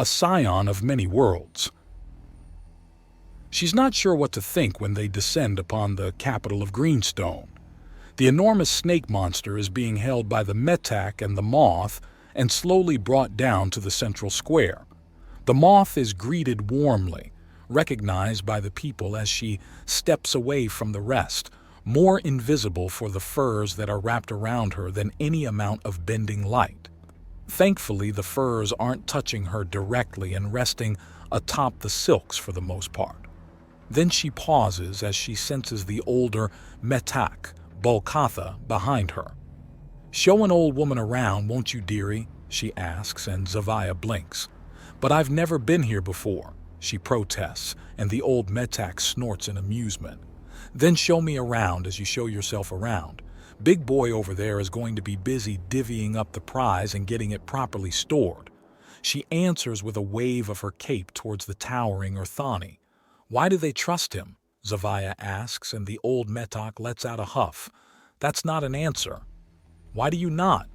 a scion of many worlds. She's not sure what to think when they descend upon the capital of Greenstone. The enormous snake monster is being held by the Metak and the Moth and slowly brought down to the central square. The Moth is greeted warmly, recognized by the people as she steps away from the rest, more invisible for the furs that are wrapped around her than any amount of bending light. Thankfully, the furs aren't touching her directly and resting atop the silks for the most part. Then she pauses as she senses the older Metak, Bolkatha, behind her. "Show an old woman around, won't you, dearie?" she asks, and Zavaya blinks. "But I've never been here before," she protests, and the old Metak snorts in amusement. "Then show me around as you show yourself around. Big boy over there is going to be busy divvying up the prize and getting it properly stored." She answers with a wave of her cape towards the towering Urthani. "Why do they trust him?" Zavaya asks, and the old Metak lets out a huff. "That's not an answer." "Why do you not?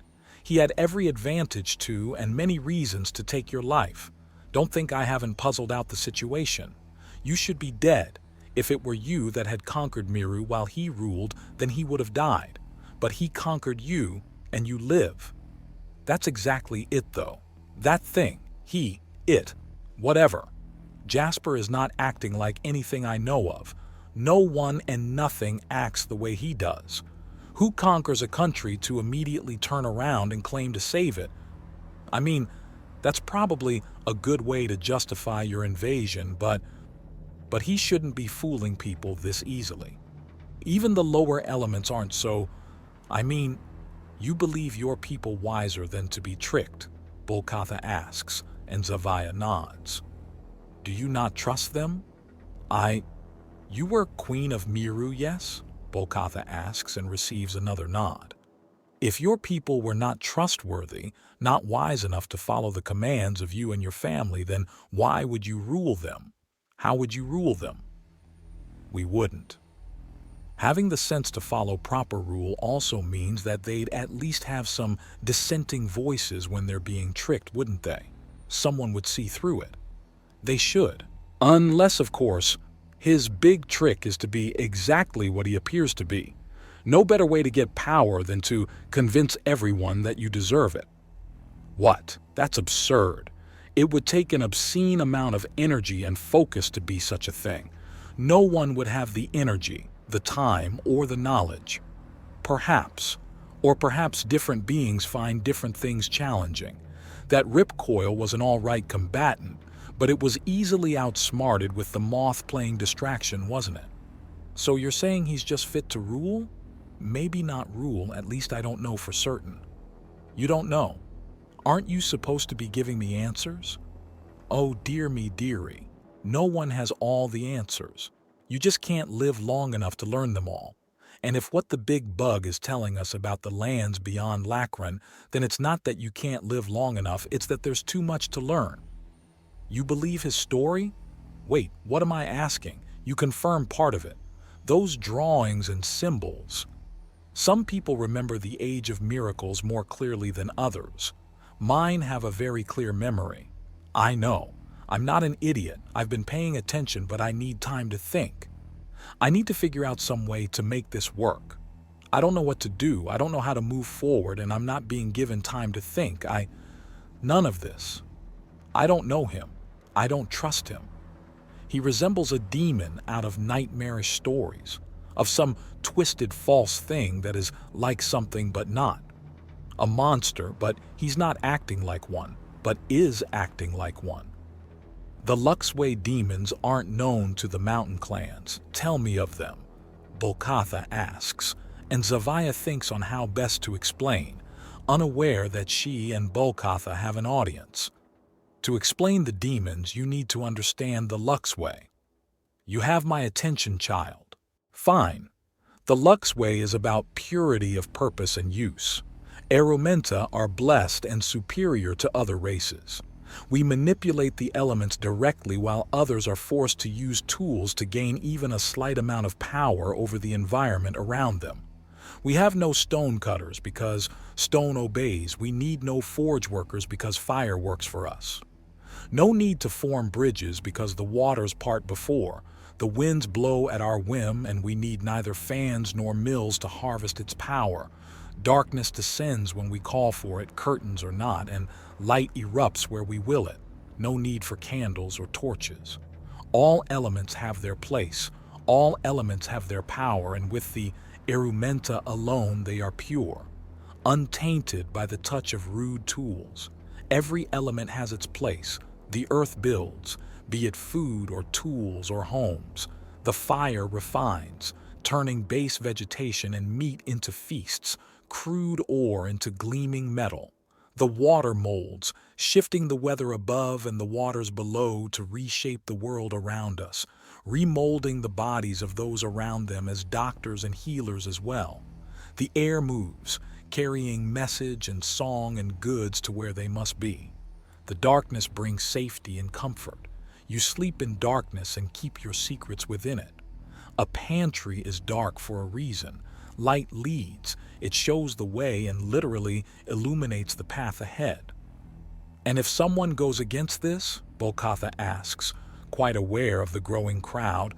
He had every advantage to and many reasons to take your life. Don't think I haven't puzzled out the situation. You should be dead. If it were you that had conquered Miru while he ruled, then he would have died. But he conquered you, and you live." That's exactly it, though. That thing, whatever. Jasper is not acting like anything I know of. No one and nothing acts the way he does. Who conquers a country to immediately turn around and claim to save it? I mean, that's probably a good way to justify your invasion, but he shouldn't be fooling people this easily. Even the lower elements aren't so. I mean, you believe your people wiser than to be tricked? Bolkatha asks, and Zavaya nods. "Do you not trust them?" You were Queen of Miru, yes?" Bolkatha asks and receives another nod. "If your people were not trustworthy, not wise enough to follow the commands of you and your family, then why would you rule them? How would you rule them?" "We wouldn't." Having the sense to follow proper rule also means that they'd at least have some dissenting voices when they're being tricked, wouldn't they? Someone would see through it. They should. Unless, of course, his big trick is to be exactly what he appears to be. No better way to get power than to convince everyone that you deserve it. What? That's absurd. It would take an obscene amount of energy and focus to be such a thing. No one would have the energy, the time, or the knowledge. Perhaps different beings find different things challenging. That Ripcoil was an all-right combatant, but it was easily outsmarted with the Moth playing distraction, wasn't it? So you're saying he's just fit to rule? Maybe not rule, at least I don't know for certain. You don't know. Aren't you supposed to be giving me answers? Oh, dear me, dearie. No one has all the answers. You just can't live long enough to learn them all. And if what the big bug is telling us about the lands beyond Lakran, then it's not that you can't live long enough, it's that there's too much to learn. You believe his story? Wait, what am I asking? You confirm part of it. Those drawings and symbols. Some people remember the Age of Miracles more clearly than others. Mine have a very clear memory. I know. I'm not an idiot. I've been paying attention, but I need time to think. I need to figure out some way to make this work. I don't know what to do. I don't know how to move forward, and I'm not being given time to think. None of this. I don't know him. I don't trust him. He resembles a demon out of nightmarish stories, of some twisted false thing that is like something but not. A monster, but he's not acting like one, but is acting like one. The Luxway demons aren't known to the mountain clans. Tell me of them, Bolkatha asks, and Zavaya thinks on how best to explain, unaware that she and Bolkatha have an audience. To explain the demons, you need to understand the Luxway. You have my attention, child. Fine. The Luxway is about purity of purpose and use. Arumenta are blessed and superior to other races. We manipulate the elements directly while others are forced to use tools to gain even a slight amount of power over the environment around them. We have no stone cutters because stone obeys. We need no forge workers because fire works for us. No need to form bridges because the waters part before. The winds blow at our whim, and we need neither fans nor mills to harvest its power. Darkness descends when we call for it, curtains or not, and light erupts where we will it. No need for candles or torches. All elements have their place. All elements have their power, and with the erumenta alone they are pure, untainted by the touch of rude tools. Every element has its place. The earth builds, be it food or tools or homes. The fire refines, turning base vegetation and meat into feasts, crude ore into gleaming metal. The water molds, shifting the weather above and the waters below to reshape the world around us, remolding the bodies of those around them as doctors and healers as well. The air moves, carrying message and song and goods to where they must be. The darkness brings safety and comfort. You sleep in darkness and keep your secrets within it. A pantry is dark for a reason. Light leads, it shows the way and literally illuminates the path ahead. And if someone goes against this, Bolkatha asks, quite aware of the growing crowd,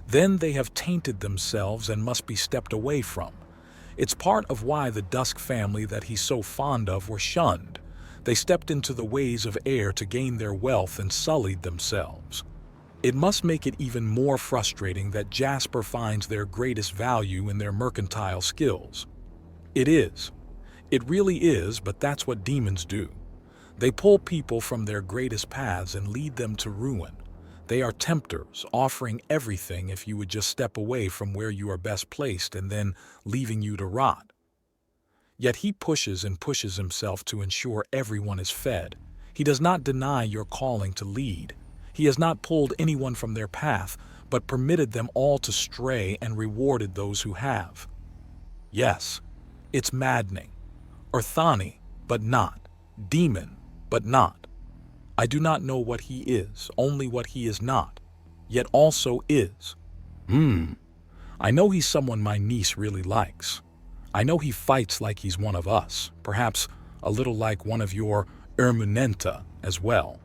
then they have tainted themselves and must be stepped away from. It's part of why the Dusk family that he's so fond of were shunned. They stepped into the ways of air to gain their wealth and sullied themselves. It must make it even more frustrating that Jasper finds their greatest value in their mercantile skills. It is. It really is, but that's what demons do. They pull people from their greatest paths and lead them to ruin. They are tempters, offering everything if you would just step away from where you are best placed and then leaving you to rot. Yet he pushes and pushes himself to ensure everyone is fed. He does not deny your calling to lead. He has not pulled anyone from their path, but permitted them all to stray and rewarded those who have. Yes, it's maddening. Urthani, but not. Demon, but not. I do not know what he is, only what he is not, yet also is. I know he's someone my niece really likes. I know he fights like he's one of us, perhaps a little like one of your Ermunenta as well.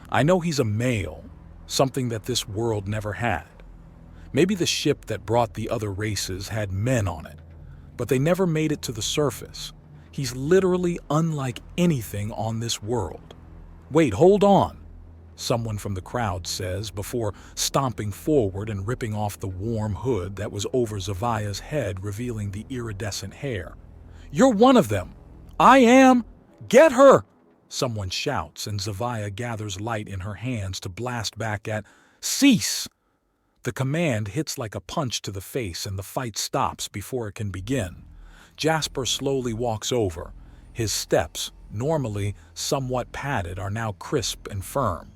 I know he's a male, something that this world never had. Maybe the ship that brought the other races had men on it, but they never made it to the surface. He's literally unlike anything on this world. Wait, hold on, someone from the crowd says before stomping forward and ripping off the warm hood that was over Zavia's head, revealing the iridescent hair. You're one of them. I am. Get her! Someone shouts, and Zavia gathers light in her hands to blast back at Cease! The command hits like a punch to the face, and the fight stops before it can begin. Jasper slowly walks over. His steps, normally somewhat padded, are now crisp and firm.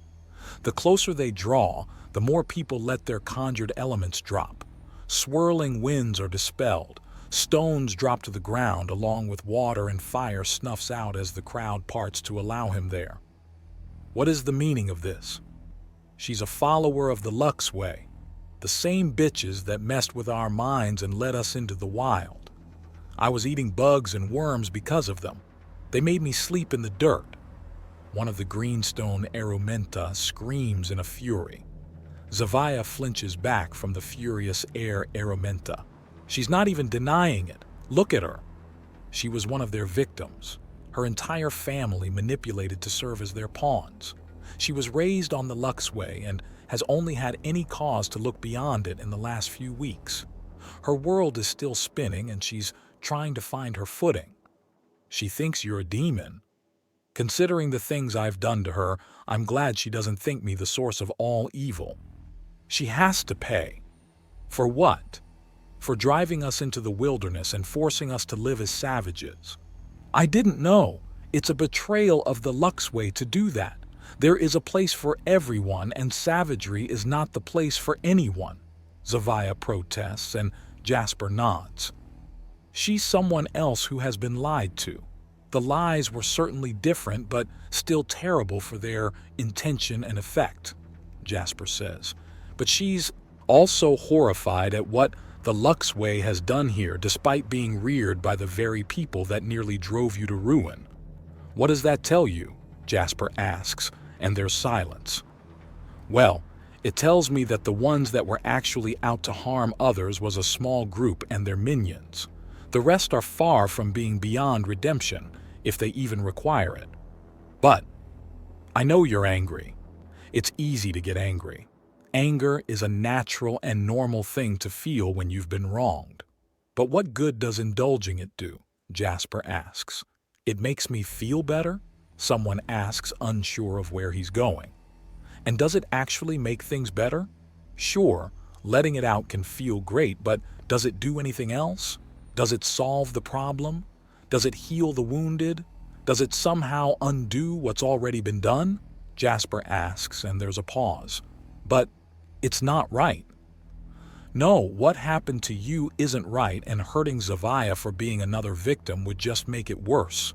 The closer they draw, the more people let their conjured elements drop. Swirling winds are dispelled. Stones drop to the ground along with water, and fire snuffs out as the crowd parts to allow him there. What is the meaning of this? She's a follower of the Lux Way, the same bitches that messed with our minds and led us into the wild. I was eating bugs and worms because of them. They made me sleep in the dirt. One of the greenstone Erumenta screams in a fury. Zavia flinches back from the furious air Erumenta. She's not even denying it. Look at her. She was one of their victims. Her entire family manipulated to serve as their pawns. She was raised on the Lux Way and has only had any cause to look beyond it in the last few weeks. Her world is still spinning and she's trying to find her footing. She thinks you're a demon. Considering the things I've done to her, I'm glad she doesn't think me the source of all evil. She has to pay. For what? For driving us into the wilderness and forcing us to live as savages. I didn't know. It's a betrayal of the Lux Way to do that. There is a place for everyone, and savagery is not the place for anyone. Zavia protests, and Jasper nods. She's someone else who has been lied to. The lies were certainly different, but still terrible for their intention and effect, Jasper says. But she's also horrified at what the Lux Way has done here, despite being reared by the very people that nearly drove you to ruin. What does that tell you? Jasper asks, and there's silence. Well, it tells me that the ones that were actually out to harm others was a small group and their minions. The rest are far from being beyond redemption, if they even require it. But I know you're angry. It's easy to get angry. Anger is a natural and normal thing to feel when you've been wronged. But what good does indulging it do? Jasper asks. It makes me feel better? Someone asks, unsure of where he's going. And does it actually make things better? Sure, letting it out can feel great, but does it do anything else? Does it solve the problem? Does it heal the wounded? Does it somehow undo what's already been done? Jasper asks, and there's a pause. But it's not right. No, what happened to you isn't right, and hurting Zavia for being another victim would just make it worse.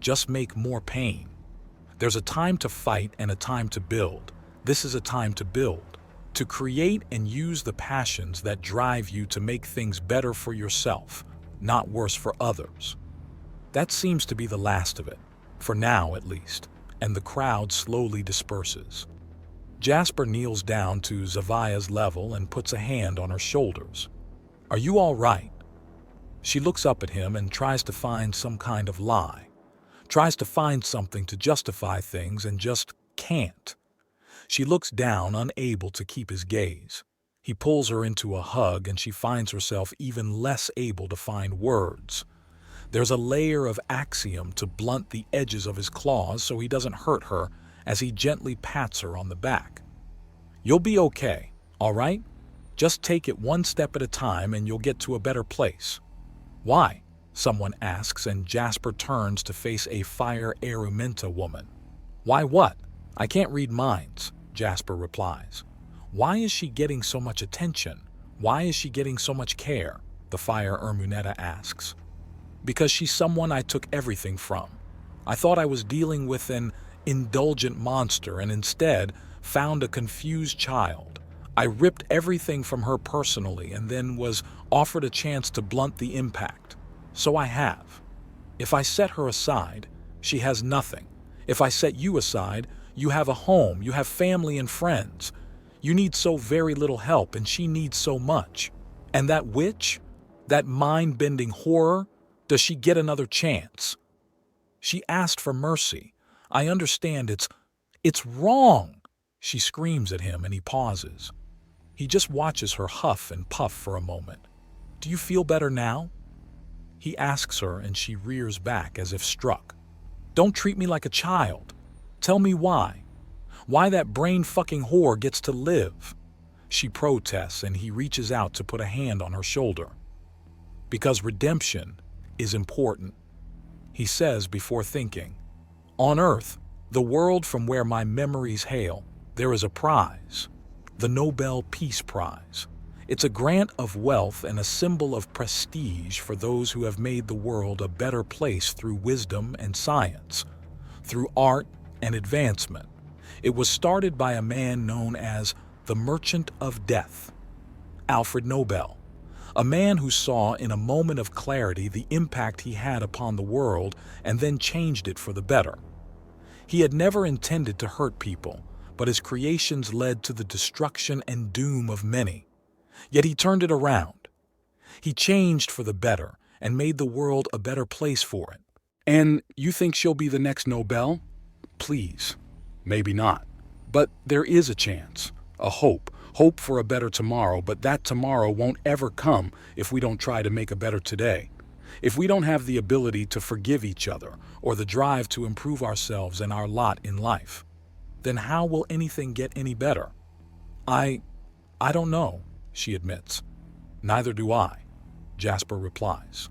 Just make more pain. There's a time to fight and a time to build. This is a time to build, to create and use the passions that drive you to make things better for yourself, not worse for others. That seems to be the last of it, for now at least, and the crowd slowly disperses. Jasper kneels down to Zavia's level and puts a hand on her shoulders. Are you all right? She looks up at him and tries to find some kind of lie, tries to find something to justify things and just can't. She looks down, unable to keep his gaze. He pulls her into a hug and she finds herself even less able to find words. There's a layer of axiom to blunt the edges of his claws so he doesn't hurt her as he gently pats her on the back. You'll be okay, all right? Just take it one step at a time and you'll get to a better place. Why? Someone asks, and Jasper turns to face a Fire Arumenta woman. Why what? I can't read minds, Jasper replies. Why is she getting so much attention? Why is she getting so much care? The Fire Arumenta asks. Because she's someone I took everything from. I thought I was dealing with an indulgent monster and instead found a confused child. I ripped everything from her personally and then was offered a chance to blunt the impact. So I have. If I set her aside, she has nothing. If I set you aside, you have a home, you have family and friends. You need so very little help and she needs so much. And that witch, that mind-bending horror, does she get another chance? She asked for mercy. I understand it's wrong. She screams at him and he pauses. He just watches her huff and puff for a moment. Do you feel better now? He asks her and she rears back as if struck. Don't treat me like a child. Tell me why. Why that brain-fucking whore gets to live. She protests and he reaches out to put a hand on her shoulder. Because redemption is important, he says before thinking. On Earth, the world from where my memories hail, there is a prize, the Nobel Peace Prize. It's a grant of wealth and a symbol of prestige for those who have made the world a better place through wisdom and science, through art and advancement. It was started by a man known as the Merchant of Death, Alfred Nobel, a man who saw in a moment of clarity the impact he had upon the world and then changed it for the better. He had never intended to hurt people, but his creations led to the destruction and doom of many. Yet he turned it around. He changed for the better and made the world a better place for it. And you think she'll be the next Nobel? Please. Maybe not. But there is a chance, a hope for a better tomorrow, but that tomorrow won't ever come if we don't try to make a better today. If we don't have the ability to forgive each other or the drive to improve ourselves and our lot in life, then how will anything get any better? I don't know, she admits. Neither do I, Jasper replies.